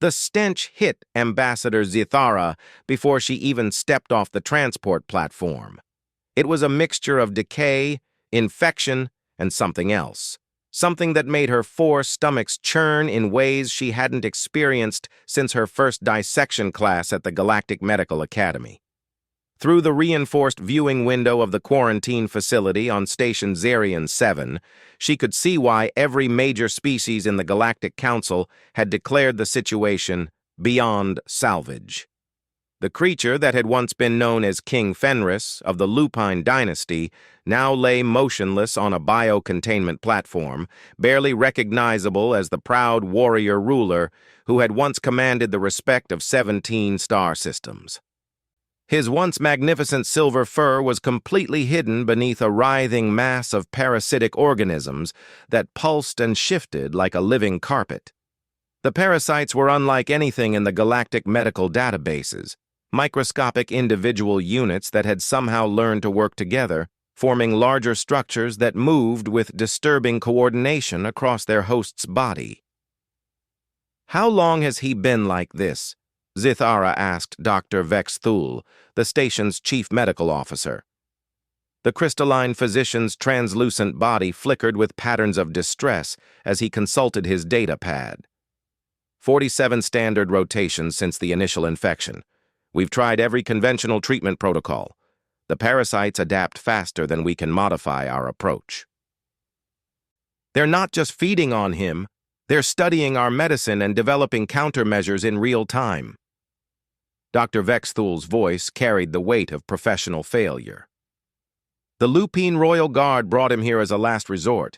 The stench hit Ambassador Zithara before she even stepped off the transport platform. It was a mixture of decay, infection, and something else. Something that made her 4 stomachs churn in ways she hadn't experienced since her first dissection class at the Galactic Medical Academy. Through the reinforced viewing window of the quarantine facility on Station Zarian 7, she could see why every major species in the Galactic Council had declared the situation beyond salvage. The creature that had once been known as King Fenris of the Lupine dynasty now lay motionless on a bio-containment platform, barely recognizable as the proud warrior ruler who had once commanded the respect of 17 star systems. His once magnificent silver fur was completely hidden beneath a writhing mass of parasitic organisms that pulsed and shifted like a living carpet. The parasites were unlike anything in the galactic medical databases, microscopic individual units that had somehow learned to work together, forming larger structures that moved with disturbing coordination across their host's body. "How long has he been like this?" Zithara asked Dr. Vex Thul, the station's chief medical officer. The crystalline physician's translucent body flickered with patterns of distress as he consulted his data pad. 47 standard rotations since the initial infection. We've tried every conventional treatment protocol. The parasites adapt faster than we can modify our approach. They're not just feeding on him, they're studying our medicine and developing countermeasures in real time. Dr. Vex Thul's voice carried the weight of professional failure. The Lupine Royal Guard brought him here as a last resort.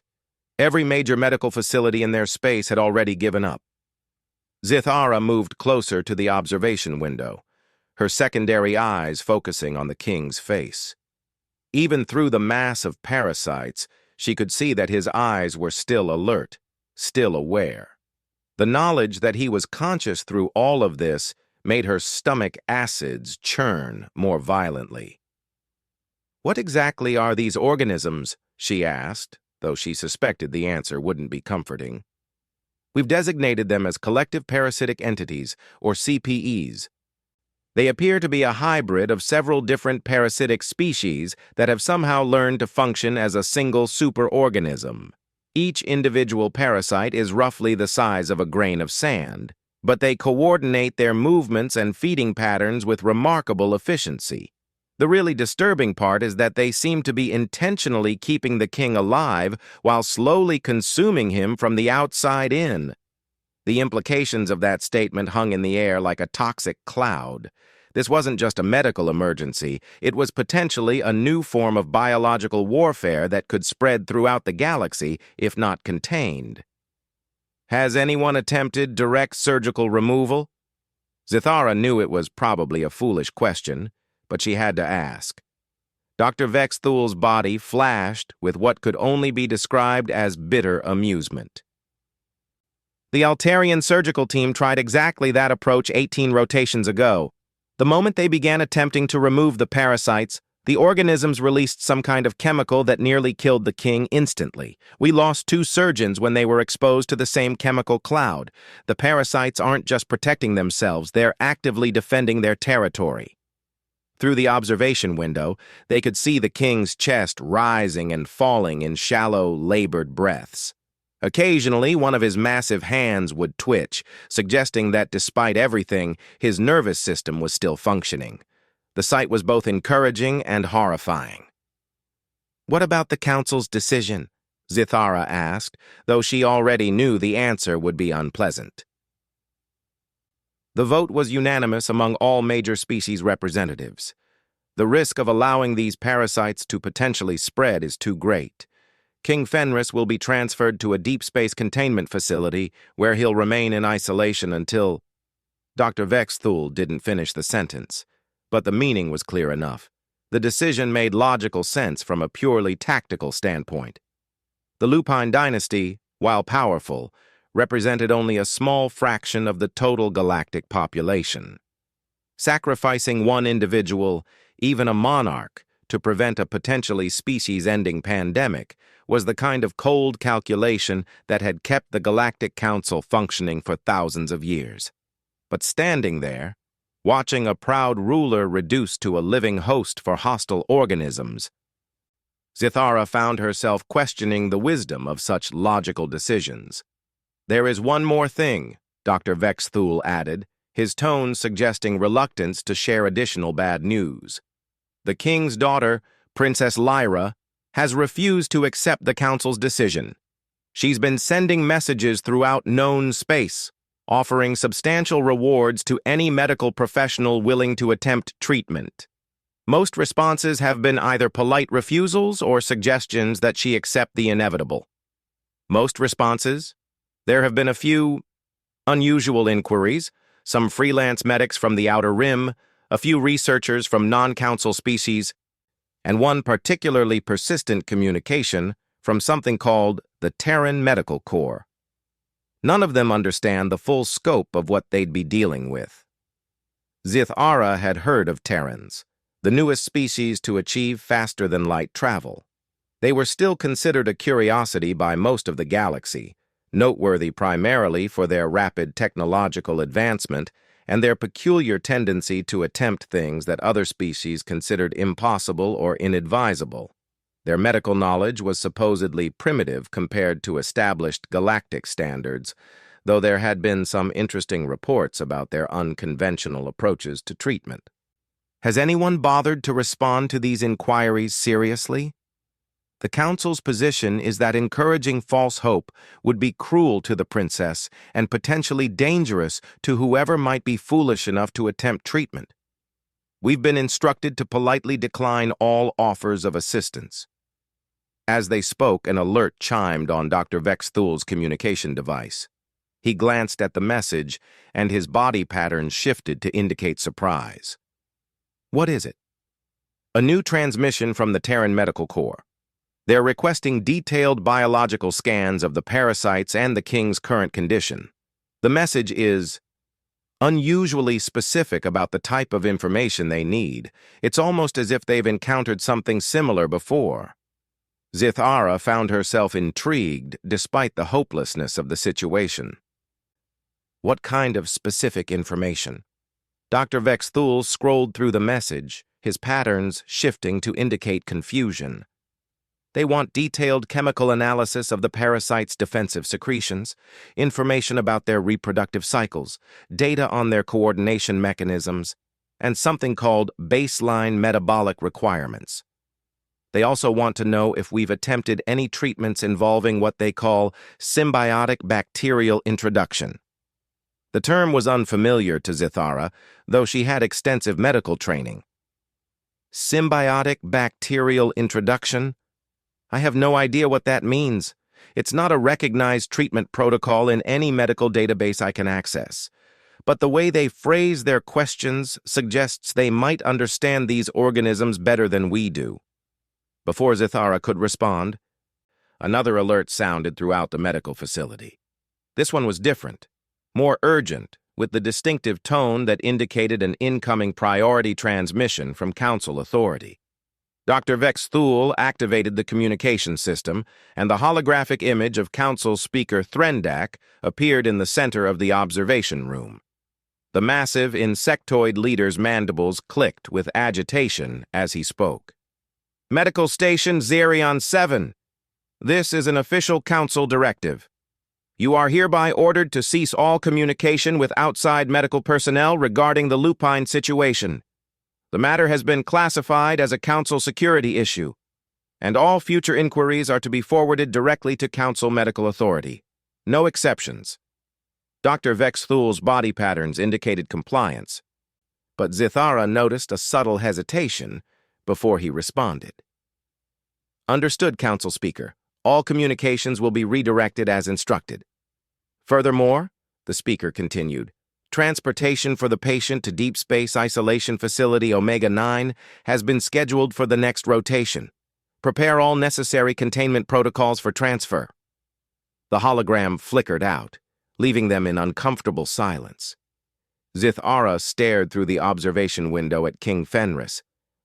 Every major medical facility in their space had already given up. Zithara moved closer to the observation window, her secondary eyes focusing on the king's face. Even through the mass of parasites, she could see that his eyes were still alert, still aware. The knowledge that he was conscious through all of this made her stomach acids churn more violently. "What exactly are these organisms?" she asked, though she suspected the answer wouldn't be comforting. "We've designated them as collective parasitic entities, or CPEs. They appear to be a hybrid of several different parasitic species that have somehow learned to function as a single superorganism. Each individual parasite is roughly the size of a grain of sand, but they coordinate their movements and feeding patterns with remarkable efficiency. The really disturbing part is that they seem to be intentionally keeping the king alive while slowly consuming him from the outside in." The implications of that statement hung in the air like a toxic cloud. This wasn't just a medical emergency, it was potentially a new form of biological warfare that could spread throughout the galaxy if not contained. "Has anyone attempted direct surgical removal?" Zithara knew it was probably a foolish question, but she had to ask. Dr. Vex Thul's body flashed with what could only be described as bitter amusement. "The Altarian surgical team tried exactly that approach 18 rotations ago. The moment they began attempting to remove the parasites, the organisms released some kind of chemical that nearly killed the king instantly. We lost 2 surgeons when they were exposed to the same chemical cloud. The parasites aren't just protecting themselves, they're actively defending their territory." Through the observation window, they could see the king's chest rising and falling in shallow, labored breaths. Occasionally, one of his massive hands would twitch, suggesting that despite everything, his nervous system was still functioning. The sight was both encouraging and horrifying. "What about the council's decision?" Zithara asked, though she already knew the answer would be unpleasant. The vote was unanimous among all major species representatives. The risk of allowing these parasites to potentially spread is too great. King Fenris will be transferred to a deep space containment facility where he'll remain in isolation until... Dr. Vex Thul didn't finish the sentence, but the meaning was clear enough. The decision made logical sense from a purely tactical standpoint. The Lupine dynasty, while powerful, represented only a small fraction of the total galactic population. Sacrificing one individual, even a monarch, to prevent a potentially species-ending pandemic was the kind of cold calculation that had kept the Galactic Council functioning for thousands of years. But standing there, watching a proud ruler reduced to a living host for hostile organisms, Zithara found herself questioning the wisdom of such logical decisions. "There is one more thing," Dr. Vexthul added, his tone suggesting reluctance to share additional bad news. "The king's daughter, Princess Lyra, has refused to accept the council's decision. She's been sending messages throughout known space, offering substantial rewards to any medical professional willing to attempt treatment. Most responses have been either polite refusals or suggestions that she accept the inevitable. Most responses? There have been a few unusual inquiries, some freelance medics from the Outer Rim, a few researchers from non-council species, and one particularly persistent communication from something called the Terran Medical Corps. None of them understand the full scope of what they'd be dealing with." Zithara had heard of Terrans, the newest species to achieve faster-than-light travel. They were still considered a curiosity by most of the galaxy, noteworthy primarily for their rapid technological advancement and their peculiar tendency to attempt things that other species considered impossible or inadvisable. Their medical knowledge was supposedly primitive compared to established galactic standards, though there had been some interesting reports about their unconventional approaches to treatment. Has anyone bothered to respond to these inquiries seriously? The Council's position is that encouraging false hope would be cruel to the princess and potentially dangerous to whoever might be foolish enough to attempt treatment. We've been instructed to politely decline all offers of assistance. As they spoke, an alert chimed on Dr. Vexthul's communication device. He glanced at the message, and his body patterns shifted to indicate surprise. "What is it?" "A new transmission from the Terran Medical Corps. They're requesting detailed biological scans of the parasites and the king's current condition. The message is unusually specific about the type of information they need. It's almost as if they've encountered something similar before." Zithara found herself intrigued despite the hopelessness of the situation. "What kind of specific information?" Dr. Vexthul scrolled through the message, his patterns shifting to indicate confusion. "They want detailed chemical analysis of the parasites' defensive secretions, information about their reproductive cycles, data on their coordination mechanisms, and something called baseline metabolic requirements. They also want to know if we've attempted any treatments involving what they call symbiotic bacterial introduction." The term was unfamiliar to Zithara, though she had extensive medical training. Symbiotic bacterial introduction? I have no idea what that means. It's not a recognized treatment protocol in any medical database I can access. But the way they phrase their questions suggests they might understand these organisms better than we do. Before Zithara could respond, another alert sounded throughout the medical facility. This one was different, more urgent, with the distinctive tone that indicated an incoming priority transmission from Council authority. Dr. Vexthul activated the communication system, and the holographic image of Council Speaker Threndak appeared in the center of the observation room. The massive insectoid leader's mandibles clicked with agitation as he spoke. "Medical Station Xerion 7. This is an official Council directive. You are hereby ordered to cease all communication with outside medical personnel regarding the lupine situation. The matter has been classified as a Council security issue, and all future inquiries are to be forwarded directly to Council Medical Authority. No exceptions." Dr. Vexthul's body patterns indicated compliance, but Zithara noticed a subtle hesitation before he responded. "Understood, Council Speaker. All communications will be redirected as instructed. Furthermore," the Speaker continued, "transportation for the patient to Deep Space Isolation Facility Omega-9 has been scheduled for the next rotation. Prepare all necessary containment protocols for transfer." The hologram flickered out, leaving them in uncomfortable silence. Zithara stared through the observation window at King Fenris,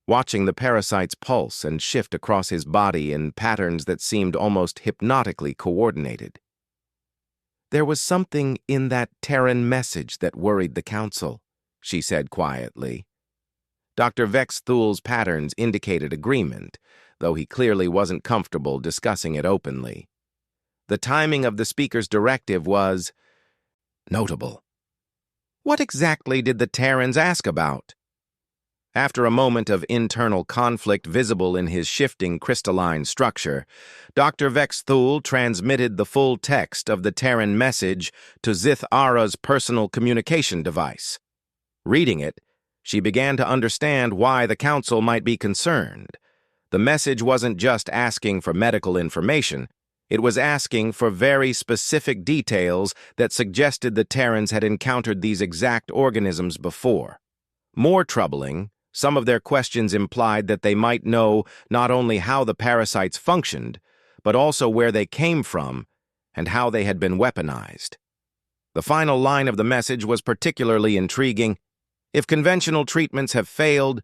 watching the parasite's pulse and shift across his body in patterns that seemed almost hypnotically coordinated. There was something in that Terran message that worried the Council, she said quietly. Dr. Vex Thul's patterns indicated agreement, though he clearly wasn't comfortable discussing it openly. The timing of the speaker's directive was notable. What exactly did the Terrans ask about? After a moment of internal conflict visible in his shifting crystalline structure, Dr. Vex Thul transmitted the full text of the Terran message to Zithara's personal communication device. Reading it, she began to understand why the Council might be concerned. The message wasn't just asking for medical information, it was asking for very specific details that suggested the Terrans had encountered these exact organisms before. More troubling, some of their questions implied that they might know not only how the parasites functioned, but also where they came from and how they had been weaponized. The final line of the message was particularly intriguing. If conventional treatments have failed,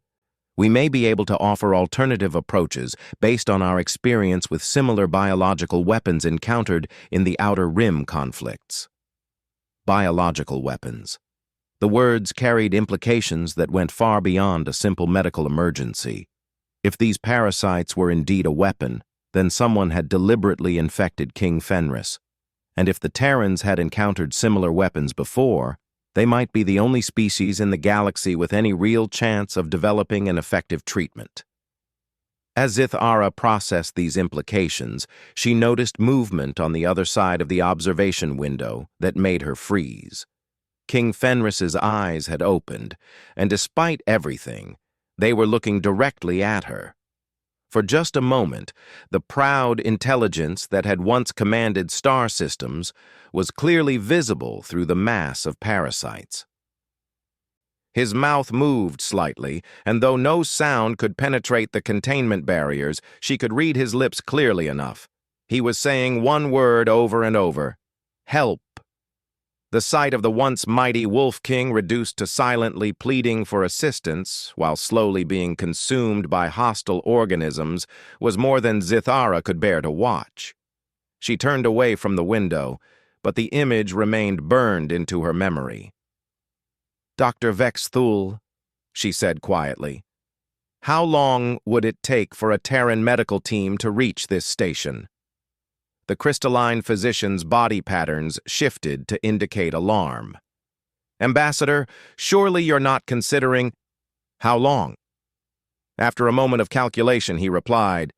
we may be able to offer alternative approaches based on our experience with similar biological weapons encountered in the Outer Rim conflicts. Biological weapons. The words carried implications that went far beyond a simple medical emergency. If these parasites were indeed a weapon, then someone had deliberately infected King Fenris. And if the Terrans had encountered similar weapons before, they might be the only species in the galaxy with any real chance of developing an effective treatment. As Zithara processed these implications, she noticed movement on the other side of the observation window that made her freeze. King Fenris's eyes had opened, and despite everything, they were looking directly at her. For just a moment, the proud intelligence that had once commanded star systems was clearly visible through the mass of parasites. His mouth moved slightly, and though no sound could penetrate the containment barriers, she could read his lips clearly enough. He was saying one word over and over: help. The sight of the once mighty Wolf King reduced to silently pleading for assistance while slowly being consumed by hostile organisms was more than Zithara could bear to watch. She turned away from the window, but the image remained burned into her memory. Dr. Vex Thul, she said quietly, how long would it take for a Terran medical team to reach this station? The crystalline physician's body patterns shifted to indicate alarm. Ambassador, surely you're not considering... How long? After a moment of calculation, he replied,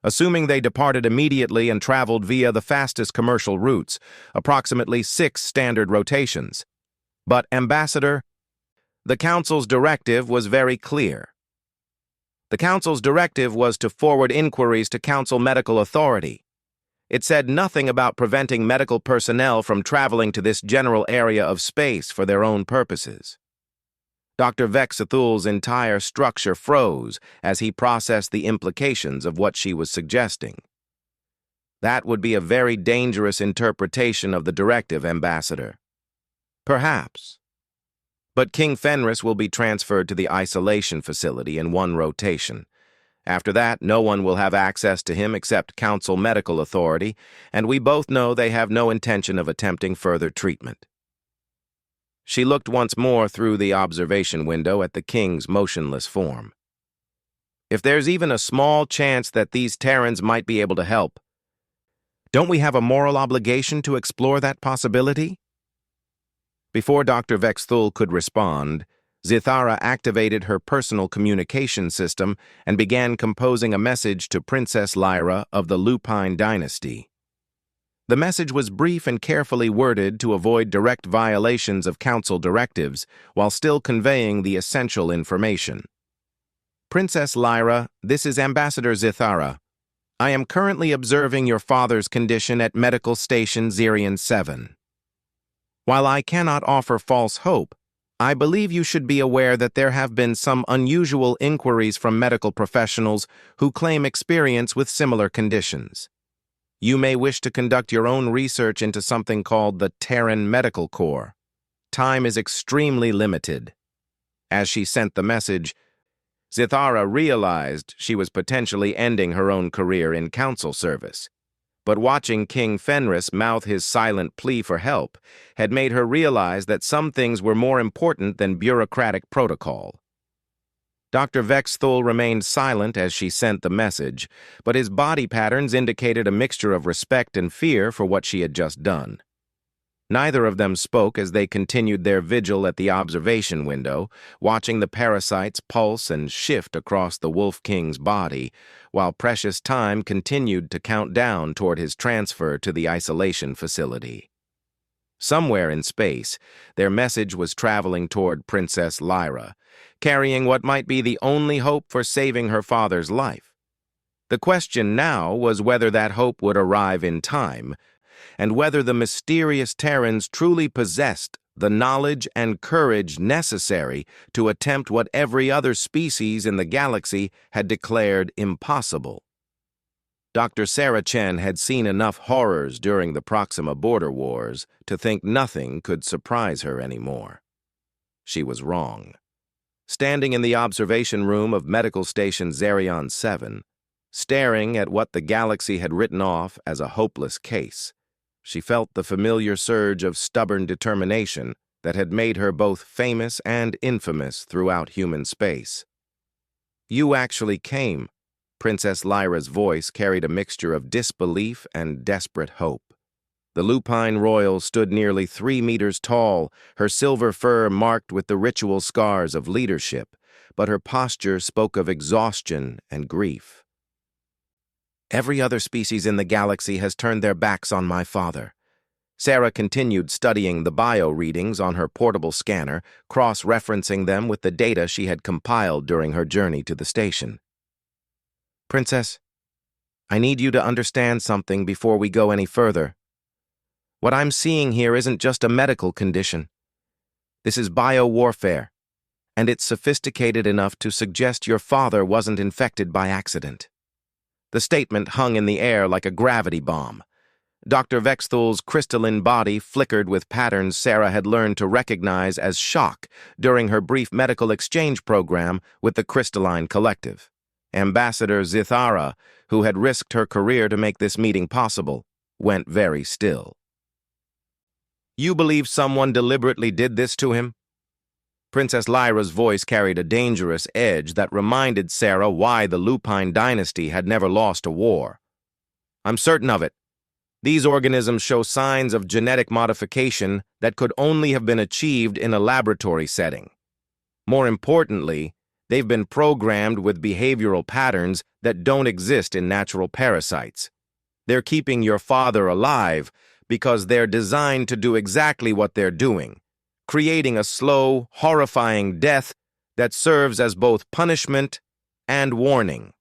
assuming they departed immediately and traveled via the fastest commercial routes, approximately 6 standard rotations. But, Ambassador, the Council's directive was very clear. The Council's directive was to forward inquiries to Council Medical Authority. It said nothing about preventing medical personnel from traveling to this general area of space for their own purposes. Dr. Vex Thul's entire structure froze as he processed the implications of what she was suggesting. That would be a very dangerous interpretation of the directive, Ambassador. Perhaps. But King Fenris will be transferred to the isolation facility in 1 rotation. After that, no one will have access to him except Council Medical Authority, and we both know they have no intention of attempting further treatment. She looked once more through the observation window at the King's motionless form. If there's even a small chance that these Terrans might be able to help, don't we have a moral obligation to explore that possibility? Before Dr. Vex Thul could respond, Zithara activated her personal communication system and began composing a message to Princess Lyra of the Lupine dynasty. The message was brief and carefully worded to avoid direct violations of Council directives while still conveying the essential information. Princess Lyra, this is Ambassador Zithara. I am currently observing your father's condition at Medical Station Zirian 7. While I cannot offer false hope, I believe you should be aware that there have been some unusual inquiries from medical professionals who claim experience with similar conditions. You may wish to conduct your own research into something called the Terran Medical Corps. Time is extremely limited. As she sent the message, Zithara realized she was potentially ending her own career in council service. But watching King Fenris mouth his silent plea for help had made her realize that some things were more important than bureaucratic protocol. Dr. Vexthul remained silent as she sent the message, but his body patterns indicated a mixture of respect and fear for what she had just done. Neither of them spoke as they continued their vigil at the observation window, watching the parasites pulse and shift across the Wolf King's body, while precious time continued to count down toward his transfer to the isolation facility. Somewhere in space, their message was traveling toward Princess Lyra, carrying what might be the only hope for saving her father's life. The question now was whether that hope would arrive in time, and whether the mysterious Terrans truly possessed the knowledge and courage necessary to attempt what every other species in the galaxy had declared impossible. Dr. Sarah Chen had seen enough horrors during the Proxima border wars to think nothing could surprise her anymore. She was wrong. Standing in the observation room of Medical Station Zerion 7, staring at what the galaxy had written off as a hopeless case, she felt the familiar surge of stubborn determination that had made her both famous and infamous throughout human space. "You actually came." Princess Lyra's voice carried a mixture of disbelief and desperate hope. The lupine royal stood nearly 3 meters tall, her silver fur marked with the ritual scars of leadership, but her posture spoke of exhaustion and grief. "Every other species in the galaxy has turned their backs on my father." Sarah continued studying the bio readings on her portable scanner, cross-referencing them with the data she had compiled during her journey to the station. "Princess, I need you to understand something before we go any further. What I'm seeing here isn't just a medical condition. This is bio-warfare, and it's sophisticated enough to suggest your father wasn't infected by accident." The statement hung in the air like a gravity bomb. Dr. Vexthul's crystalline body flickered with patterns Sarah had learned to recognize as shock during her brief medical exchange program with the Crystalline Collective. Ambassador Zithara, who had risked her career to make this meeting possible, went very still. "You believe someone deliberately did this to him?" Princess Lyra's voice carried a dangerous edge that reminded Sarah why the Lupine dynasty had never lost a war. "I'm certain of it. These organisms show signs of genetic modification that could only have been achieved in a laboratory setting. More importantly, they've been programmed with behavioral patterns that don't exist in natural parasites. They're keeping your father alive because they're designed to do exactly what they're doing, creating a slow, horrifying death that serves as both punishment and warning."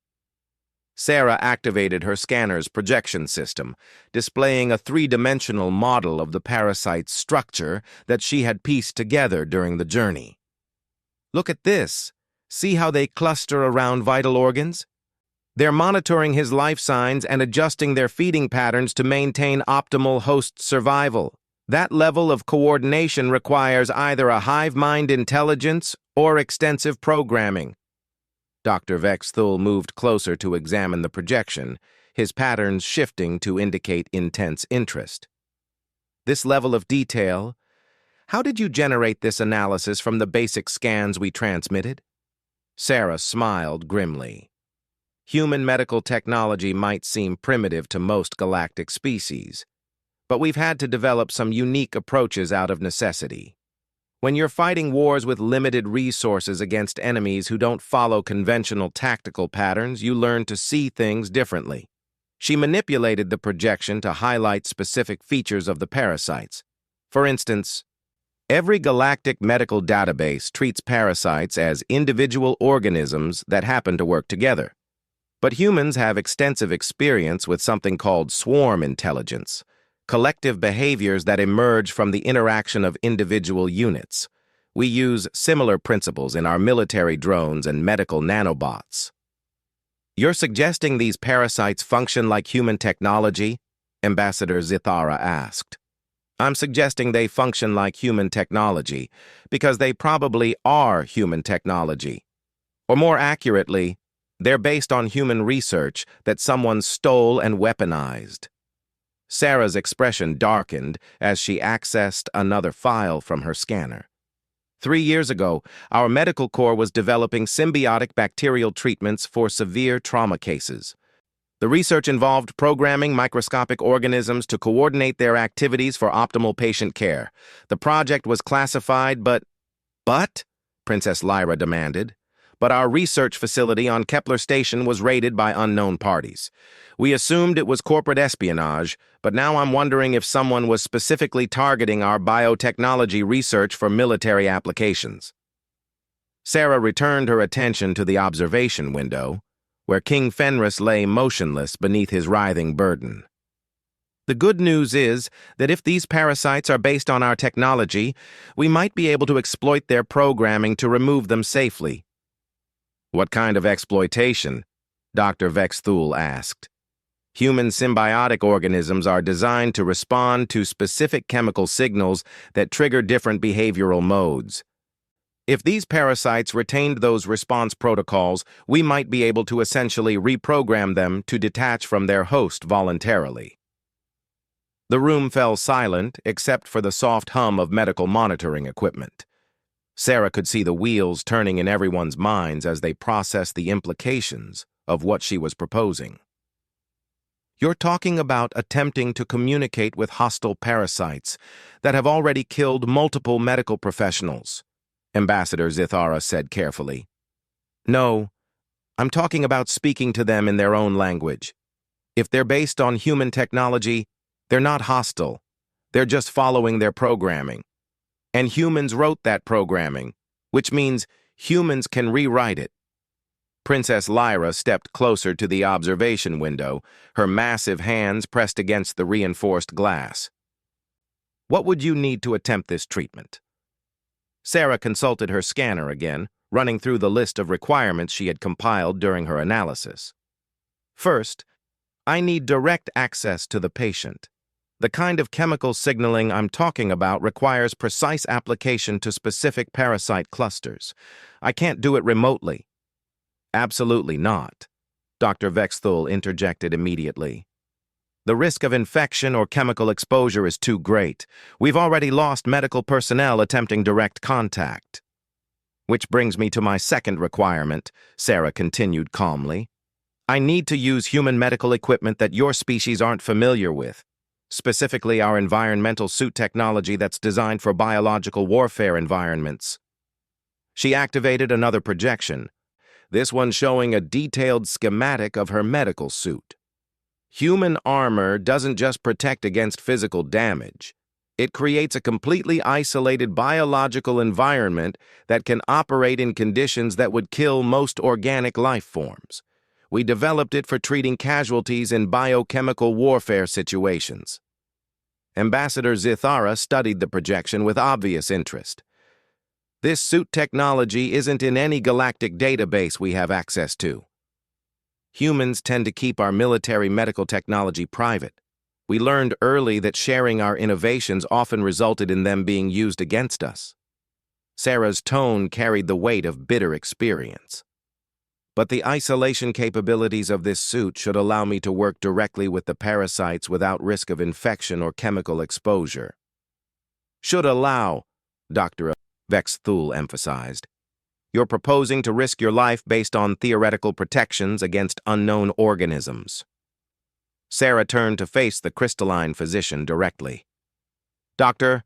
Sarah activated her scanner's projection system, displaying a 3-dimensional model of the parasite's structure that she had pieced together during the journey. "Look at this. See how they cluster around vital organs? They're monitoring his life signs and adjusting their feeding patterns to maintain optimal host survival. That level of coordination requires either a hive-mind intelligence or extensive programming." Dr. Vexthul moved closer to examine the projection, his patterns shifting to indicate intense interest. "This level of detail, how did you generate this analysis from the basic scans we transmitted?" Sarah smiled grimly. Human medical technology might seem primitive to most galactic species, but we've had to develop some unique approaches out of necessity. When you're fighting wars with limited resources against enemies who don't follow conventional tactical patterns, you learn to see things differently. She manipulated the projection to highlight specific features of the parasites. For instance, every galactic medical database treats parasites as individual organisms that happen to work together. But humans have extensive experience with something called swarm intelligence, collective behaviors that emerge from the interaction of individual units. We use similar principles in our military drones and medical nanobots. "You're suggesting these parasites function like human technology?" Ambassador Zithara asked. "I'm suggesting they function like human technology because they probably are human technology. Or more accurately, they're based on human research that someone stole and weaponized." Sarah's expression darkened as she accessed another file from her scanner. 3 years ago, our medical corps was developing symbiotic bacterial treatments for severe trauma cases. The research involved programming microscopic organisms to coordinate their activities for optimal patient care. The project was classified, But? Princess Lyra demanded. But our research facility on Kepler Station was raided by unknown parties. We assumed it was corporate espionage, but now I'm wondering if someone was specifically targeting our biotechnology research for military applications. Sarah returned her attention to the observation window, where King Fenris lay motionless beneath his writhing burden. The good news is that if these parasites are based on our technology, we might be able to exploit their programming to remove them safely. What kind of exploitation? Dr. Vexthul asked. Human symbiotic organisms are designed to respond to specific chemical signals that trigger different behavioral modes. If these parasites retained those response protocols, we might be able to essentially reprogram them to detach from their host voluntarily. The room fell silent except for the soft hum of medical monitoring equipment. Sarah could see the wheels turning in everyone's minds as they processed the implications of what she was proposing. You're talking about attempting to communicate with hostile parasites that have already killed multiple medical professionals, Ambassador Zithara said carefully. No, I'm talking about speaking to them in their own language. If they're based on human technology, they're not hostile. They're just following their programming. And humans wrote that programming, which means humans can rewrite it. Princess Lyra stepped closer to the observation window, her massive hands pressed against the reinforced glass. What would you need to attempt this treatment? Sarah consulted her scanner again, running through the list of requirements she had compiled during her analysis. First, I need direct access to the patient. The kind of chemical signaling I'm talking about requires precise application to specific parasite clusters. I can't do it remotely. Absolutely not, Dr. Vexthul interjected immediately. The risk of infection or chemical exposure is too great. We've already lost medical personnel attempting direct contact. Which brings me to my second requirement, Sarah continued calmly. I need to use human medical equipment that your species aren't familiar with, specifically our environmental suit technology that's designed for biological warfare environments. She activated another projection, this one showing a detailed schematic of her medical suit. Human armor doesn't just protect against physical damage. It creates a completely isolated biological environment that can operate in conditions that would kill most organic life forms. We developed it for treating casualties in biochemical warfare situations. Ambassador Zithara studied the projection with obvious interest. This suit technology isn't in any galactic database we have access to. Humans tend to keep our military medical technology private. We learned early that sharing our innovations often resulted in them being used against us. Sarah's tone carried the weight of bitter experience. But the isolation capabilities of this suit should allow me to work directly with the parasites without risk of infection or chemical exposure. Should allow, Dr. Vexthul emphasized. You're proposing to risk your life based on theoretical protections against unknown organisms. Sarah turned to face the crystalline physician directly. Doctor,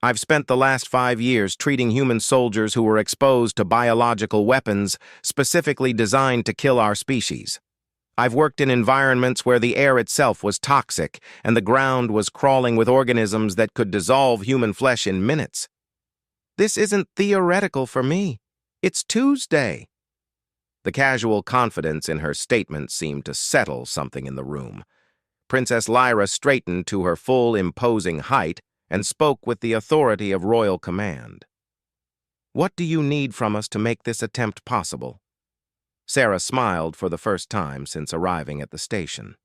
I've spent the last 5 years treating human soldiers who were exposed to biological weapons specifically designed to kill our species. I've worked in environments where the air itself was toxic and the ground was crawling with organisms that could dissolve human flesh in minutes. This isn't theoretical for me. It's Tuesday. The casual confidence in her statement seemed to settle something in the room. Princess Lyra straightened to her full, imposing height and spoke with the authority of royal command. What do you need from us to make this attempt possible? Sarah smiled for the first time since arriving at the station.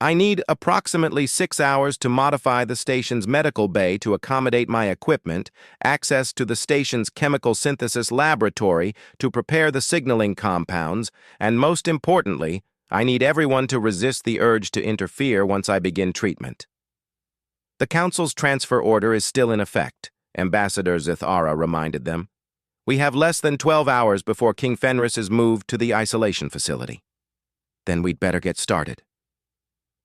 I need approximately 6 hours to modify the station's medical bay to accommodate my equipment, access to the station's chemical synthesis laboratory to prepare the signaling compounds, and most importantly, I need everyone to resist the urge to interfere once I begin treatment. The Council's transfer order is still in effect, Ambassador Zithara reminded them. We have less than 12 hours before King Fenris is moved to the isolation facility. Then we'd better get started.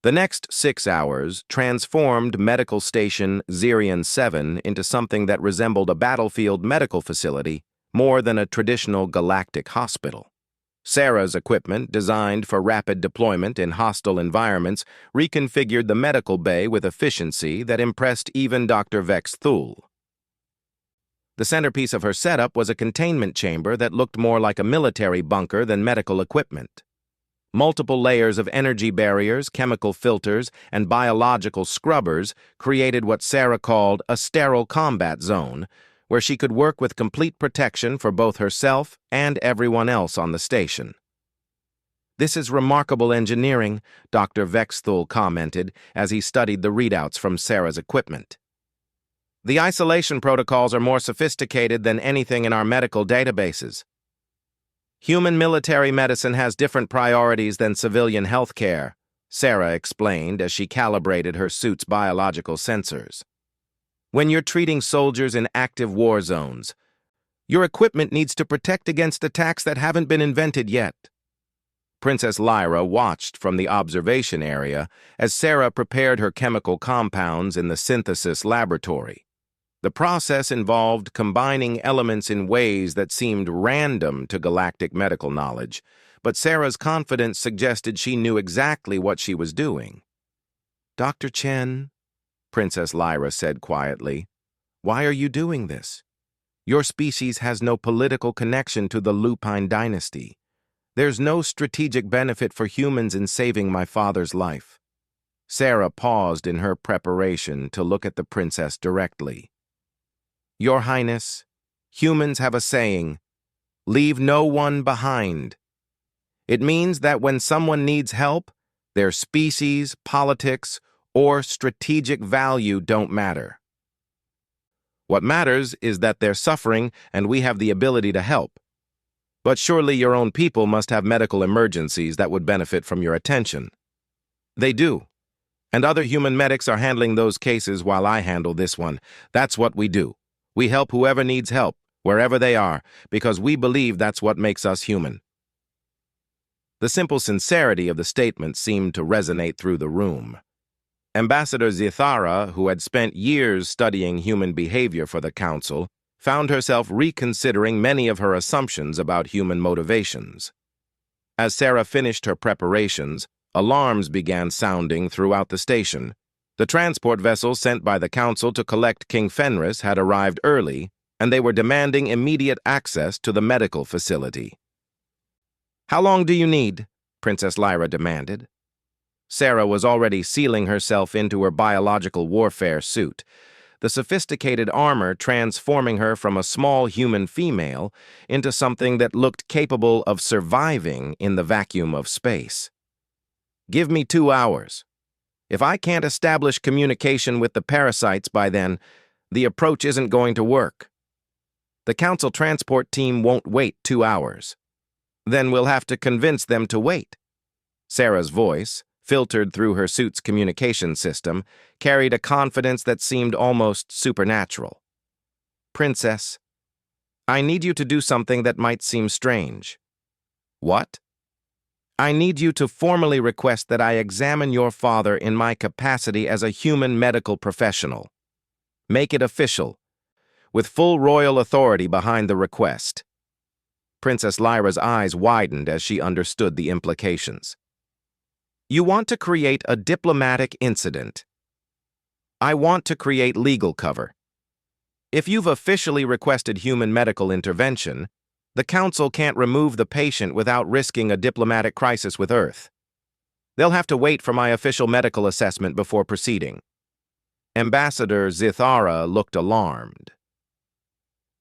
The next 6 hours transformed Medical Station Zirion 7 into something that resembled a battlefield medical facility more than a traditional galactic hospital. Sarah's equipment, designed for rapid deployment in hostile environments, reconfigured the medical bay with efficiency that impressed even Dr. Vex Thule. The centerpiece of her setup was a containment chamber that looked more like a military bunker than medical equipment. Multiple layers of energy barriers, chemical filters, and biological scrubbers created what Sarah called a sterile combat zone, where she could work with complete protection for both herself and everyone else on the station. This is remarkable engineering, Dr. Vexthul commented as he studied the readouts from Sarah's equipment. The isolation protocols are more sophisticated than anything in our medical databases. Human military medicine has different priorities than civilian health care, Sarah explained as she calibrated her suit's biological sensors. When you're treating soldiers in active war zones, your equipment needs to protect against attacks that haven't been invented yet. Princess Lyra watched from the observation area as Sarah prepared her chemical compounds in the synthesis laboratory. The process involved combining elements in ways that seemed random to galactic medical knowledge, but Sarah's confidence suggested she knew exactly what she was doing. "Dr. Chen," Princess Lyra said quietly, "why are you doing this? Your species has no political connection to the Lupine dynasty. There's no strategic benefit for humans in saving my father's life." Sarah paused in her preparation to look at the princess directly. "Your Highness, humans have a saying, 'Leave no one behind.' It means that when someone needs help, their species, politics, or strategic value don't matter. What matters is that they're suffering and we have the ability to help. But surely your own people must have medical emergencies that would benefit from your attention." "They do. And other human medics are handling those cases while I handle this one. That's what we do. We help whoever needs help, wherever they are, because we believe that's what makes us human." The simple sincerity of the statement seemed to resonate through the room. Ambassador Zithara, who had spent years studying human behavior for the Council, found herself reconsidering many of her assumptions about human motivations. As Sarah finished her preparations, alarms began sounding throughout the station. The transport vessel sent by the Council to collect King Fenris had arrived early, and they were demanding immediate access to the medical facility. "How long do you need?" Princess Lyra demanded. Sarah was already sealing herself into her biological warfare suit, the sophisticated armor transforming her from a small human female into something that looked capable of surviving in the vacuum of space. "Give me 2 hours. If I can't establish communication with the Parasites by then, the approach isn't going to work. The Council transport team won't wait 2 hours. Then we'll have to convince them to wait." Sarah's voice, filtered through her suit's communication system, carried a confidence that seemed almost supernatural. "Princess, I need you to do something that might seem strange." "What?" "I need you to formally request that I examine your father in my capacity as a human medical professional. Make it official, with full royal authority behind the request." Princess Lyra's eyes widened as she understood the implications. "You want to create a diplomatic incident. I want to create legal cover. If you've officially requested human medical intervention, the Council can't remove the patient without risking a diplomatic crisis with Earth. They'll have to wait for my official medical assessment before proceeding." Ambassador Zithara looked alarmed.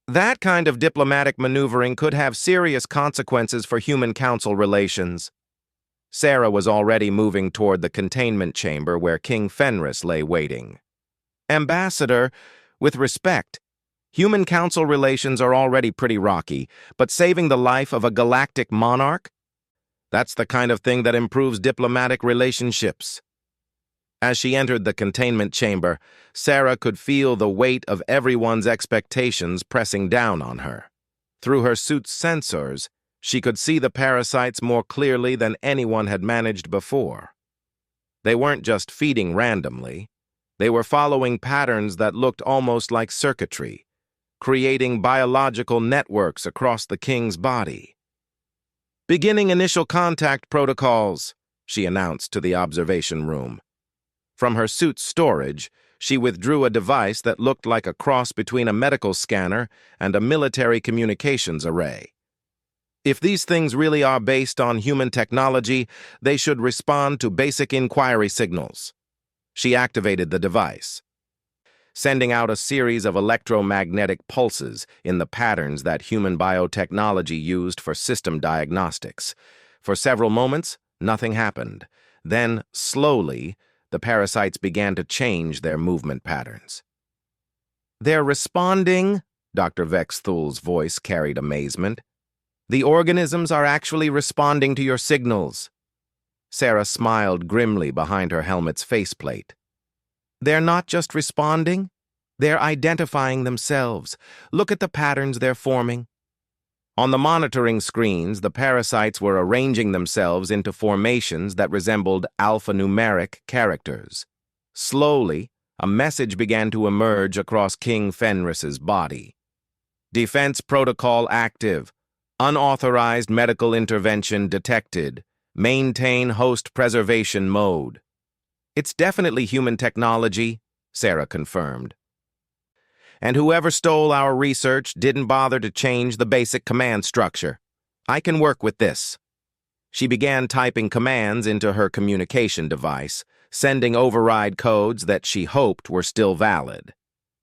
"That kind of diplomatic maneuvering could have serious consequences for human Council relations." Sarah was already moving toward the containment chamber where King Fenris lay waiting. "Ambassador, with respect, human Council relations are already pretty rocky, but saving the life of a galactic monarch? That's the kind of thing that improves diplomatic relationships. As she entered the containment chamber, Sarah could feel the weight of everyone's expectations pressing down on her. Through her suit's sensors, she could see the parasites more clearly than anyone had managed before. They weren't just feeding randomly. They were following patterns that looked almost like circuitry, creating biological networks across the king's body. "Beginning initial contact protocols," she announced to the observation room. From her suit's storage, she withdrew a device that looked like a cross between a medical scanner and a military communications array. If these things really are based on human technology, they should respond to basic inquiry signals. She activated the device, sending out a series of electromagnetic pulses in the patterns that human biotechnology used for system diagnostics. For several moments, nothing happened. Then, slowly, the parasites began to change their movement patterns. "They're responding," Dr. Vexthul's voice carried amazement. "The organisms are actually responding to your signals." Sarah smiled grimly behind her helmet's faceplate. "They're not just responding, they're identifying themselves. Look at the patterns they're forming." On the monitoring screens, the parasites were arranging themselves into formations that resembled alphanumeric characters. Slowly, a message began to emerge across King Fenris's body. "Defense protocol active. Unauthorized medical intervention detected. Maintain host preservation mode." "It's definitely human technology," Sarah confirmed. "And whoever stole our research didn't bother to change the basic command structure. I can work with this." She began typing commands into her communication device, sending override codes that she hoped were still valid.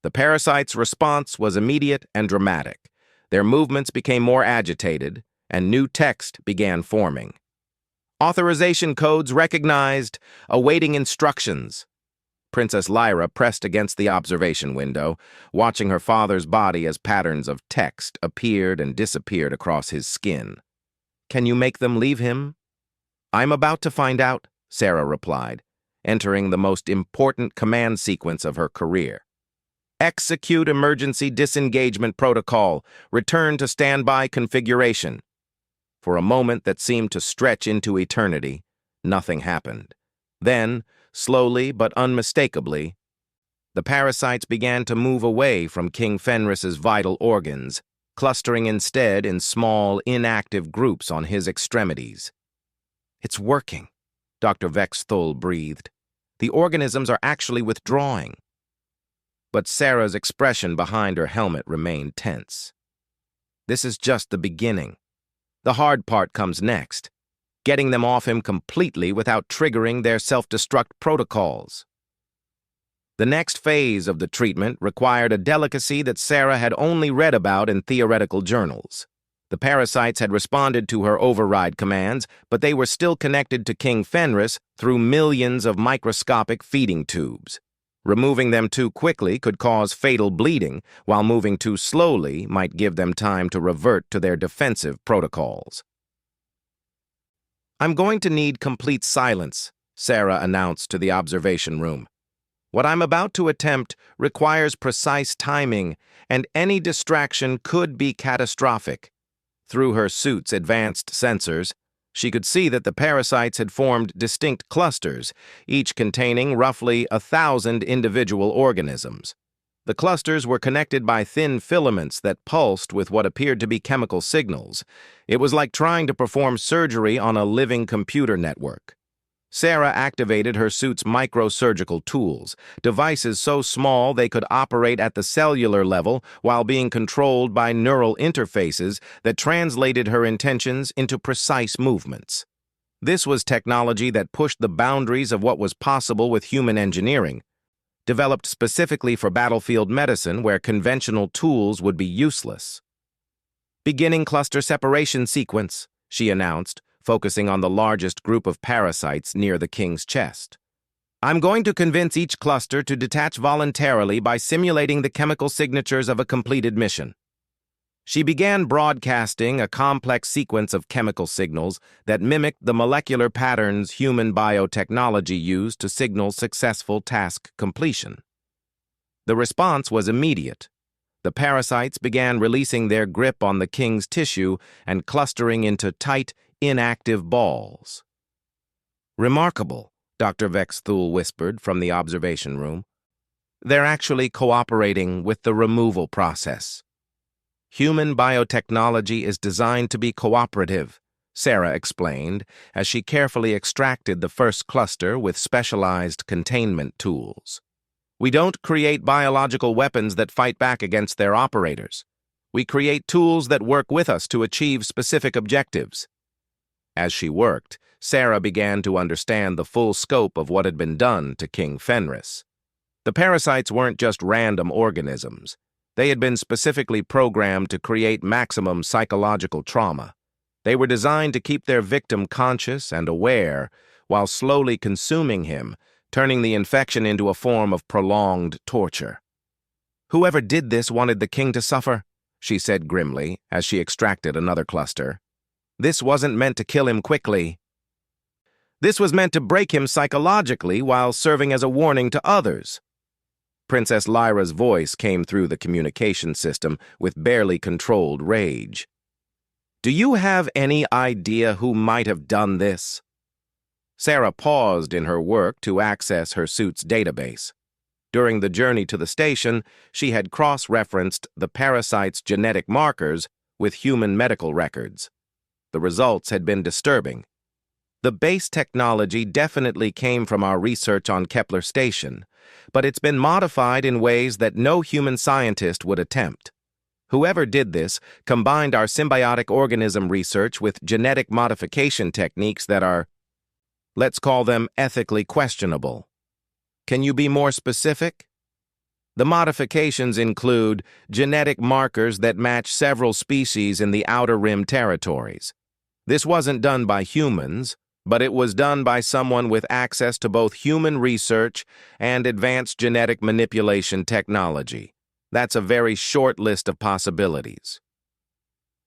The parasites' response was immediate and dramatic. Their movements became more agitated, and new text began forming. "Authorization codes recognized. Awaiting instructions." Princess Lyra pressed against the observation window, watching her father's body as patterns of text appeared and disappeared across his skin. "Can you make them leave him?" "I'm about to find out," Sarah replied, entering the most important command sequence of her career. "Execute emergency disengagement protocol. Return to standby configuration." For a moment that seemed to stretch into eternity, nothing happened. Then, slowly but unmistakably, the parasites began to move away from King Fenris's vital organs, clustering instead in small, inactive groups on his extremities. "It's working," Dr. Vexthul breathed. "The organisms are actually withdrawing." But Sarah's expression behind her helmet remained tense. "This is just the beginning. The hard part comes next. Getting them off him completely without triggering their self-destruct protocols." The next phase of the treatment required a delicacy that Sarah had only read about in theoretical journals. The parasites had responded to her override commands, but they were still connected to King Fenris through millions of microscopic feeding tubes. Removing them too quickly could cause fatal bleeding, while moving too slowly might give them time to revert to their defensive protocols. "I'm going to need complete silence," Sarah announced to the observation room. "What I'm about to attempt requires precise timing, and any distraction could be catastrophic." Through her suit's advanced sensors, she could see that the parasites had formed distinct clusters, each containing roughly 1,000 individual organisms. The clusters were connected by thin filaments that pulsed with what appeared to be chemical signals. It was like trying to perform surgery on a living computer network. Sarah activated her suit's microsurgical tools, devices so small they could operate at the cellular level while being controlled by neural interfaces that translated her intentions into precise movements. This was technology that pushed the boundaries of what was possible with human engineering, developed specifically for battlefield medicine where conventional tools would be useless. "Beginning cluster separation sequence," she announced, focusing on the largest group of parasites near the king's chest. "I'm going to convince each cluster to detach voluntarily by simulating the chemical signatures of a completed mission." She began broadcasting a complex sequence of chemical signals that mimicked the molecular patterns human biotechnology used to signal successful task completion. The response was immediate. The parasites began releasing their grip on the king's tissue and clustering into tight, inactive balls. "Remarkable," Dr. Vexthul whispered from the observation room. "They're actually cooperating with the removal process." "Human biotechnology is designed to be cooperative," Sarah explained as she carefully extracted the first cluster with specialized containment tools. "We don't create biological weapons that fight back against their operators. We create tools that work with us to achieve specific objectives." As she worked, Sarah began to understand the full scope of what had been done to King Fenris. The parasites weren't just random organisms. They had been specifically programmed to create maximum psychological trauma. They were designed to keep their victim conscious and aware while slowly consuming him, turning the infection into a form of prolonged torture. "Whoever did this wanted the king to suffer," she said grimly as she extracted another cluster. "This wasn't meant to kill him quickly. This was meant to break him psychologically while serving as a warning to others." Princess Lyra's voice came through the communication system with barely controlled rage. "Do you have any idea who might have done this?" Sarah paused in her work to access her suit's database. During the journey to the station, she had cross-referenced the parasite's genetic markers with human medical records. The results had been disturbing. The base technology definitely came from our research on Kepler Station, but it's been modified in ways that no human scientist would attempt. Whoever did this combined our symbiotic organism research with genetic modification techniques that are, let's call them, ethically questionable. Can you be more specific? The modifications include genetic markers that match several species in the Outer Rim territories. This wasn't done by humans, but it was done by someone with access to both human research and advanced genetic manipulation technology. That's a very short list of possibilities.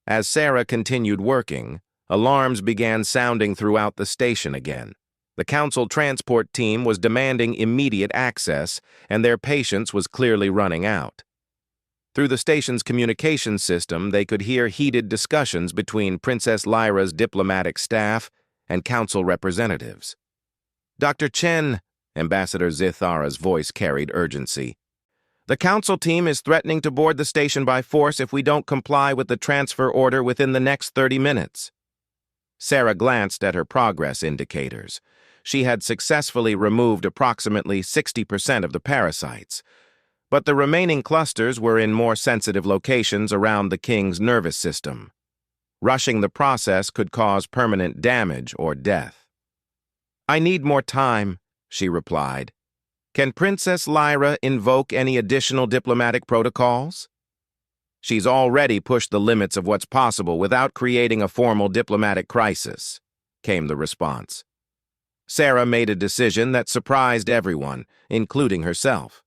As Sarah continued working, alarms began sounding throughout the station again. The council transport team was demanding immediate access, and their patience was clearly running out. Through the station's communication system, they could hear heated discussions between Princess Lyra's diplomatic staff and council representatives. "Dr. Chen," Ambassador Zithara's voice carried urgency, "the council team is threatening to board the station by force if we don't comply with the transfer order within the next 30 minutes. Sarah glanced at her progress indicators. She had successfully removed approximately 60% of the parasites, but the remaining clusters were in more sensitive locations around the king's nervous system. Rushing the process could cause permanent damage or death. "I need more time," she replied. "Can Princess Lyra invoke any additional diplomatic protocols?" "She's already pushed the limits of what's possible without creating a formal diplomatic crisis," came the response. Sarah made a decision that surprised everyone, including herself.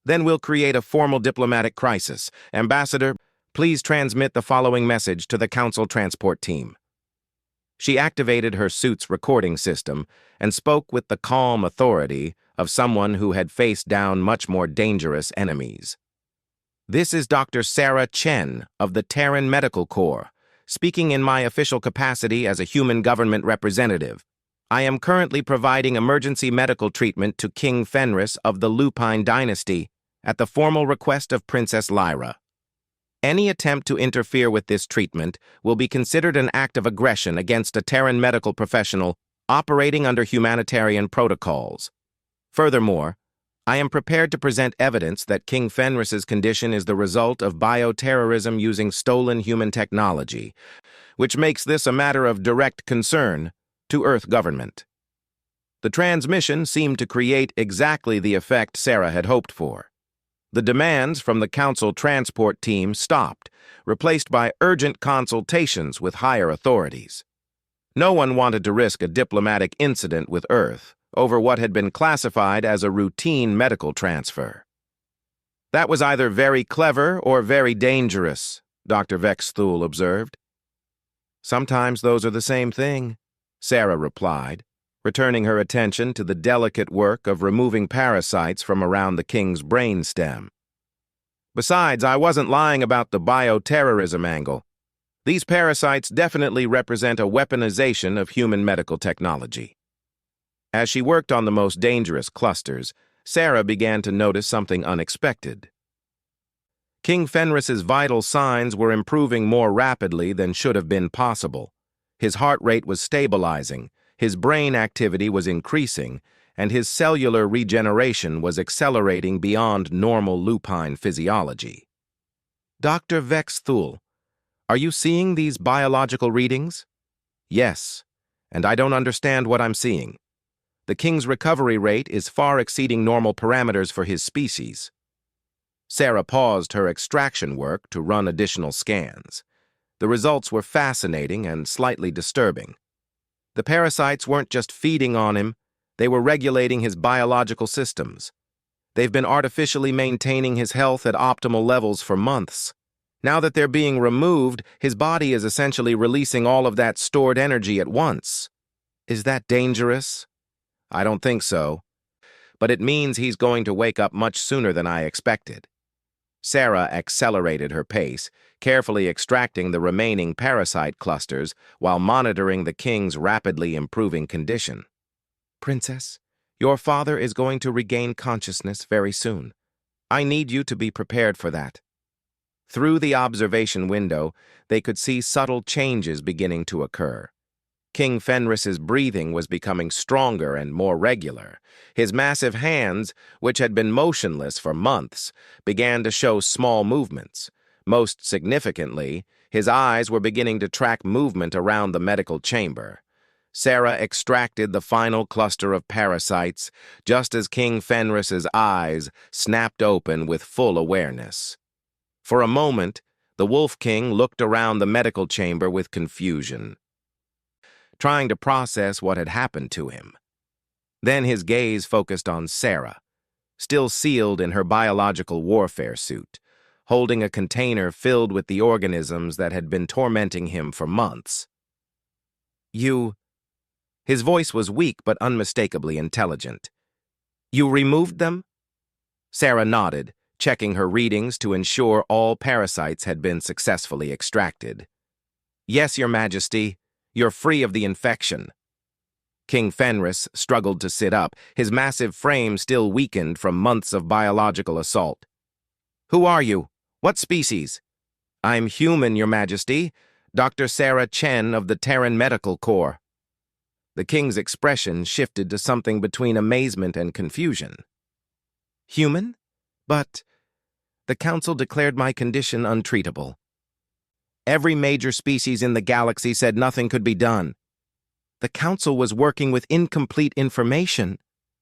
"Then we'll create a formal diplomatic crisis. Ambassador, please transmit the following message to the council transport team." She activated her suit's recording system and spoke with the calm authority of someone who had faced down much more dangerous enemies. "This is Dr. Sarah Chen of the Terran Medical Corps, speaking in my official capacity as a human government representative. I am currently providing emergency medical treatment to King Fenris of the Lupine dynasty at the formal request of Princess Lyra. Any attempt to interfere with this treatment will be considered an act of aggression against a Terran medical professional operating under humanitarian protocols. Furthermore, I am prepared to present evidence that King Fenris's condition is the result of bioterrorism using stolen human technology, which makes this a matter of direct concern to Earth government." The transmission seemed to create exactly the effect Sarah had hoped for. The demands from the council transport team stopped, replaced by urgent consultations with higher authorities. No one wanted to risk a diplomatic incident with Earth over what had been classified as a routine medical transfer. "That was either very clever or very dangerous," Dr. Vexthul observed. Sometimes those are the same thing, Sarah replied, returning her attention to the delicate work of removing parasites from around the king's brainstem. Besides, I wasn't lying about the bioterrorism angle. These parasites definitely represent a weaponization of human medical technology. As she worked on the most dangerous clusters, Sarah began to notice something unexpected. King Fenris's vital signs were improving more rapidly than should have been possible. His heart rate was stabilizing, his brain activity was increasing, and his cellular regeneration was accelerating beyond normal lupine physiology. Dr. Vexthul, are you seeing these biological readings? Yes, and I don't understand what I'm seeing. The king's recovery rate is far exceeding normal parameters for his species. Sarah paused her extraction work to run additional scans. The results were fascinating and slightly disturbing. The parasites weren't just feeding on him, they were regulating his biological systems. They've been artificially maintaining his health at optimal levels for months. Now that they're being removed, his body is essentially releasing all of that stored energy at once. Is that dangerous? I don't think so. But it means he's going to wake up much sooner than I expected. Sarah accelerated her pace, carefully extracting the remaining parasite clusters while monitoring the king's rapidly improving condition. Princess, your father is going to regain consciousness very soon. I need you to be prepared for that. Through the observation window, they could see subtle changes beginning to occur. King Fenris's breathing was becoming stronger and more regular. His massive hands, which had been motionless for months, began to show small movements. Most significantly, his eyes were beginning to track movement around the medical chamber. Sarah extracted the final cluster of parasites, just as King Fenris's eyes snapped open with full awareness. For a moment, the Wolf King looked around the medical chamber with confusion, trying to process what had happened to him. Then his gaze focused on Sarah, still sealed in her biological warfare suit, holding a container filled with the organisms that had been tormenting him for months. His voice was weak but unmistakably intelligent. You removed them? Sarah nodded, checking her readings to ensure all parasites had been successfully extracted. Yes, Your Majesty. You're free of the infection. King Fenris struggled to sit up, his massive frame still weakened from months of biological assault. Who are you? What species? I'm human, Your Majesty. Dr. Sarah Chen of the Terran Medical Corps. The king's expression shifted to something between amazement and confusion. Human? But the council declared my condition untreatable. Every major species in the galaxy said nothing could be done. The council was working with incomplete information,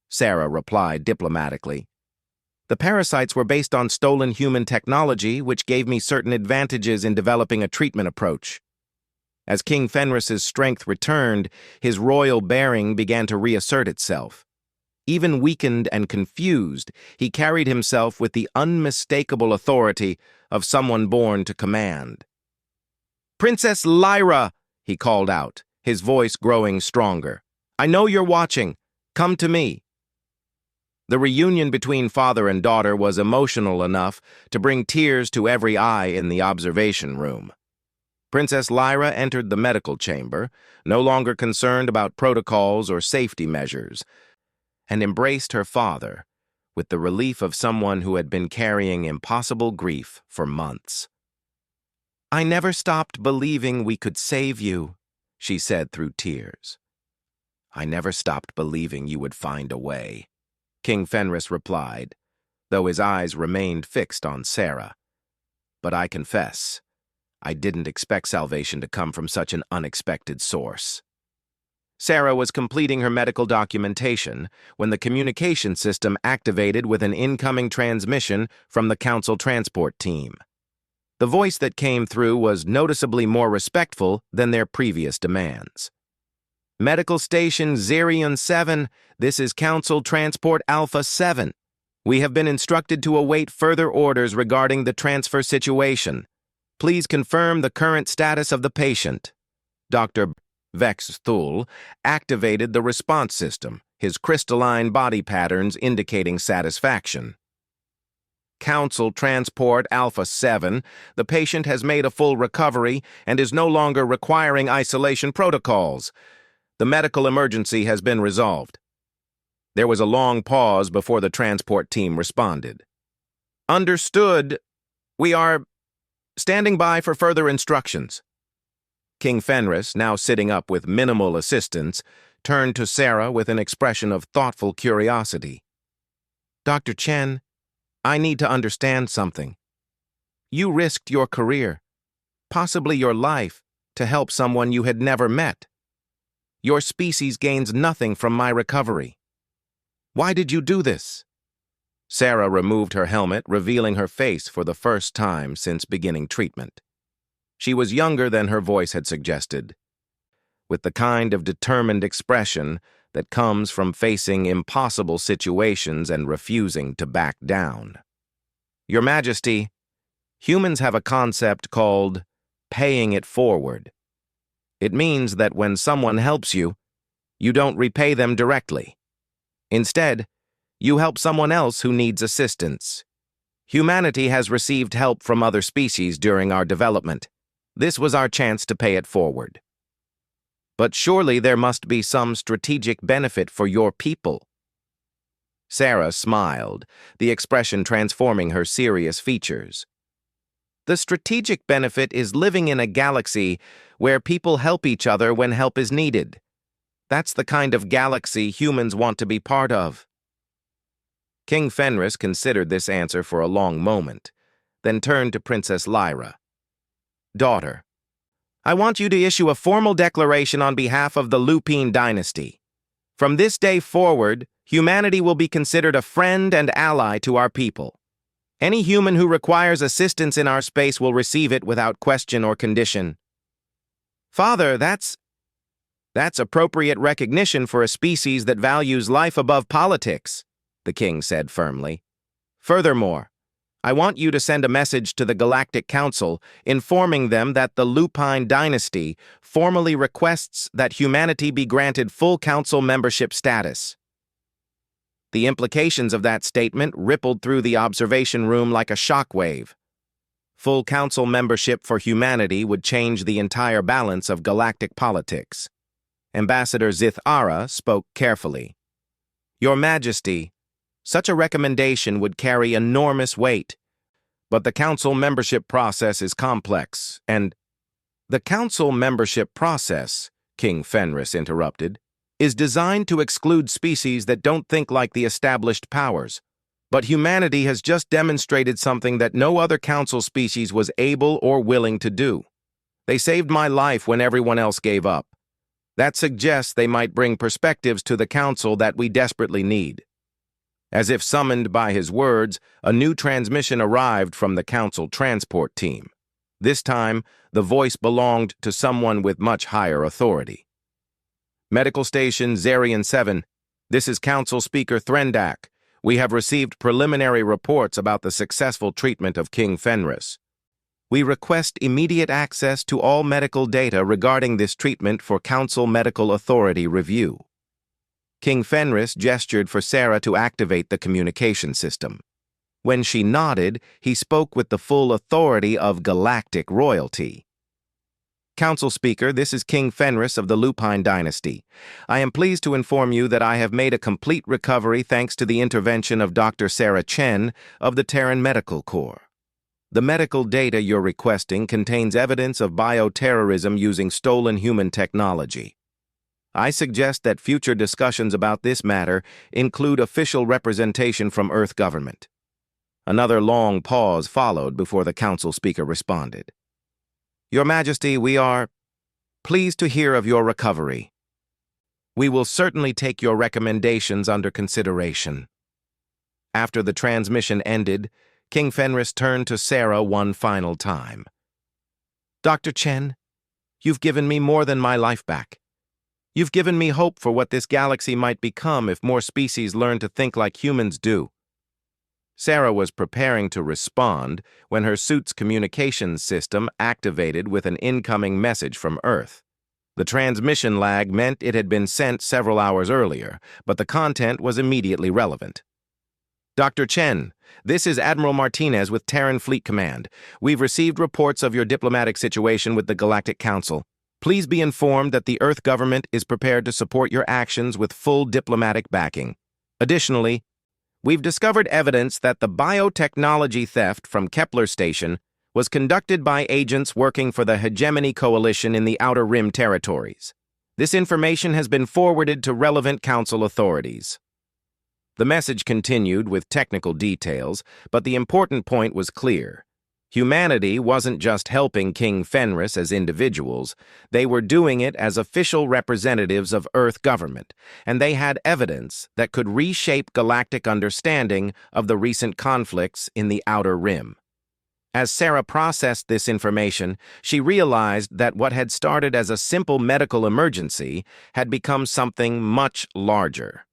Sarah replied diplomatically. The parasites were based on stolen human technology, which gave me certain advantages in developing a treatment approach. As King Fenris's strength returned, his royal bearing began to reassert itself. Even weakened and confused, he carried himself with the unmistakable authority of someone born to command. Princess Lyra, he called out, his voice growing stronger. I know you're watching. Come to me. The reunion between father and daughter was emotional enough to bring tears to every eye in the observation room. Princess Lyra entered the medical chamber, no longer concerned about protocols or safety measures, and embraced her father with the relief of someone who had been carrying impossible grief for months. I never stopped believing we could save you, she said through tears. I never stopped believing you would find a way, King Fenris replied, though his eyes remained fixed on Sarah. But I confess, I didn't expect salvation to come from such an unexpected source. Sarah was completing her medical documentation when the communication system activated with an incoming transmission from the council transport team. The voice that came through was noticeably more respectful than their previous demands. Medical Station Zerion 7, this is Council Transport Alpha 7. We have been instructed to await further orders regarding the transfer situation. Please confirm the current status of the patient. Dr. Vex Thul activated the response system, his crystalline body patterns indicating satisfaction. Council Transport Alpha 7, the patient has made a full recovery and is no longer requiring isolation protocols. The medical emergency has been resolved. There was a long pause before the transport team responded. Understood. We are standing by for further instructions. King Fenris, now sitting up with minimal assistance, turned to Sarah with an expression of thoughtful curiosity. Dr. Chen, I need to understand something. You risked your career, possibly your life, to help someone you had never met. Your species gains nothing from my recovery. Why did you do this? Sarah removed her helmet, revealing her face for the first time since beginning treatment. She was younger than her voice had suggested, with the kind of determined expression that comes from facing impossible situations and refusing to back down. Your Majesty, humans have a concept called paying it forward. It means that when someone helps you, you don't repay them directly. Instead, you help someone else who needs assistance. Humanity has received help from other species during our development. This was our chance to pay it forward. But surely there must be some strategic benefit for your people. Sarah smiled, the expression transforming her serious features. The strategic benefit is living in a galaxy where people help each other when help is needed. That's the kind of galaxy humans want to be part of. King Fenris considered this answer for a long moment, then turned to Princess Lyra. Daughter, I want you to issue a formal declaration on behalf of the Lupine dynasty. From this day forward, humanity will be considered a friend and ally to our people. Any human who requires assistance in our space will receive it without question or condition. Father, that's appropriate recognition for a species that values life above politics, the king said firmly. Furthermore, I want you to send a message to the Galactic Council informing them that the Lupine dynasty formally requests that humanity be granted full council membership status. The implications of that statement rippled through the observation room like a shockwave. Full council membership for humanity would change the entire balance of galactic politics. Ambassador Zithara spoke carefully. Your Majesty, such a recommendation would carry enormous weight, but the council membership process is complex, and the council membership process, King Fenris interrupted, is designed to exclude species that don't think like the established powers. But humanity has just demonstrated something that no other council species was able or willing to do. They saved my life when everyone else gave up. That suggests they might bring perspectives to the council that we desperately need. As if summoned by his words, a new transmission arrived from the council transport team. This time, the voice belonged to someone with much higher authority. Medical Station Zarian 7, this is Council Speaker Threndak. We have received preliminary reports about the successful treatment of King Fenris. We request immediate access to all medical data regarding this treatment for Council Medical Authority review. King Fenris gestured for Sarah to activate the communication system. When she nodded, he spoke with the full authority of galactic royalty. Council Speaker, this is King Fenris of the Lupine dynasty. I am pleased to inform you that I have made a complete recovery thanks to the intervention of Dr. Sarah Chen of the Terran Medical Corps. The medical data you're requesting contains evidence of bioterrorism using stolen human technology. I suggest that future discussions about this matter include official representation from Earth government. Another long pause followed before the council speaker responded. Your Majesty, we are pleased to hear of your recovery. We will certainly take your recommendations under consideration. After the transmission ended, King Fenris turned to Sarah one final time. Dr. Chen, you've given me more than my life back. You've given me hope for what this galaxy might become if more species learn to think like humans do. Sarah was preparing to respond when her suit's communications system activated with an incoming message from Earth. The transmission lag meant it had been sent several hours earlier, but the content was immediately relevant. Dr. Chen, this is Admiral Martinez with Terran Fleet Command. We've received reports of your diplomatic situation with the Galactic Council. Please be informed that the Earth government is prepared to support your actions with full diplomatic backing. Additionally, we've discovered evidence that the biotechnology theft from Kepler Station was conducted by agents working for the Hegemony Coalition in the Outer Rim territories. This information has been forwarded to relevant council authorities. The message continued with technical details, but the important point was clear. Humanity wasn't just helping King Fenris as individuals, they were doing it as official representatives of Earth government, and they had evidence that could reshape galactic understanding of the recent conflicts in the Outer Rim. As Sarah processed this information, she realized that what had started as a simple medical emergency had become something much larger.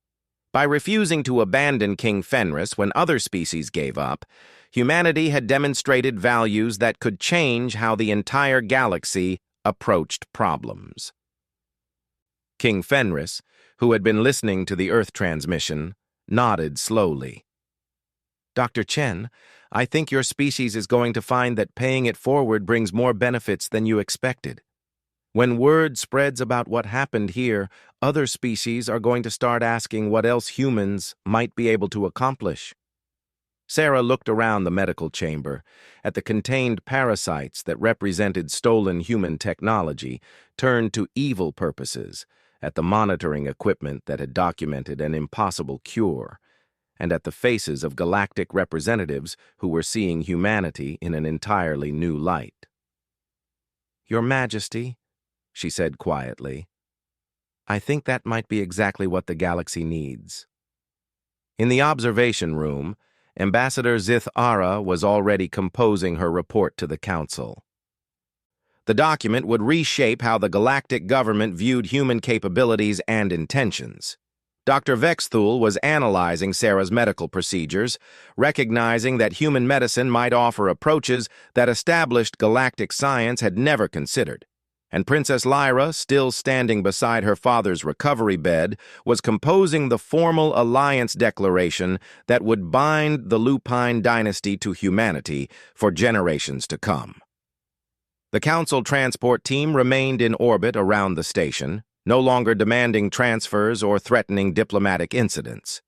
By refusing to abandon King Fenris when other species gave up, humanity had demonstrated values that could change how the entire galaxy approached problems. King Fenris, who had been listening to the Earth transmission, nodded slowly. Dr. Chen, I think your species is going to find that paying it forward brings more benefits than you expected. When word spreads about what happened here, other species are going to start asking what else humans might be able to accomplish. Sarah looked around the medical chamber at the contained parasites that represented stolen human technology, turned to evil purposes, at the monitoring equipment that had documented an impossible cure, and at the faces of galactic representatives who were seeing humanity in an entirely new light. Your Majesty, she said quietly, I think that might be exactly what the galaxy needs. In the observation room, Ambassador Zithara was already composing her report to the Council. The document would reshape how the galactic government viewed human capabilities and intentions. Dr. Vexthul was analyzing Sarah's medical procedures, recognizing that human medicine might offer approaches that established galactic science had never considered. And Princess Lyra, still standing beside her father's recovery bed, was composing the formal alliance declaration that would bind the Lupine dynasty to humanity for generations to come. The Council transport team remained in orbit around the station, no longer demanding transfers or threatening diplomatic incidents.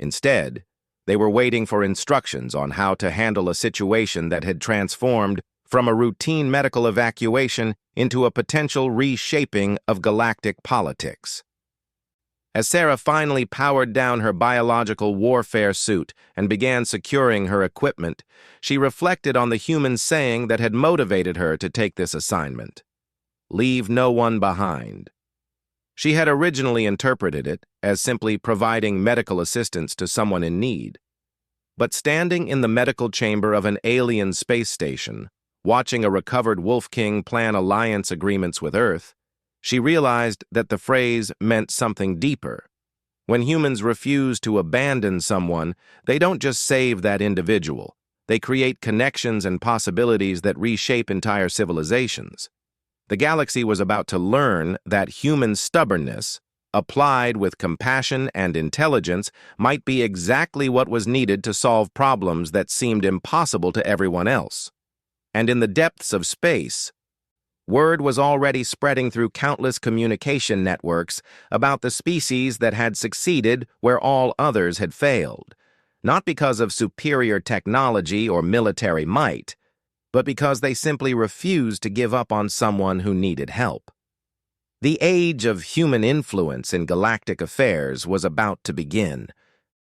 Instead, they were waiting for instructions on how to handle a situation that had transformed from a routine medical evacuation into a potential reshaping of galactic politics. As Sarah finally powered down her biological warfare suit and began securing her equipment, she reflected on the human saying that had motivated her to take this assignment: "Leave no one behind." She had originally interpreted it as simply providing medical assistance to someone in need. But standing in the medical chamber of an alien space station, watching a recovered Wolf King plan alliance agreements with Earth, she realized that the phrase meant something deeper. When humans refuse to abandon someone, they don't just save that individual. They create connections and possibilities that reshape entire civilizations. The galaxy was about to learn that human stubbornness, applied with compassion and intelligence, might be exactly what was needed to solve problems that seemed impossible to everyone else. And in the depths of space, word was already spreading through countless communication networks about the species that had succeeded where all others had failed, not because of superior technology or military might, but because they simply refused to give up on someone who needed help. The age of human influence in galactic affairs was about to begin,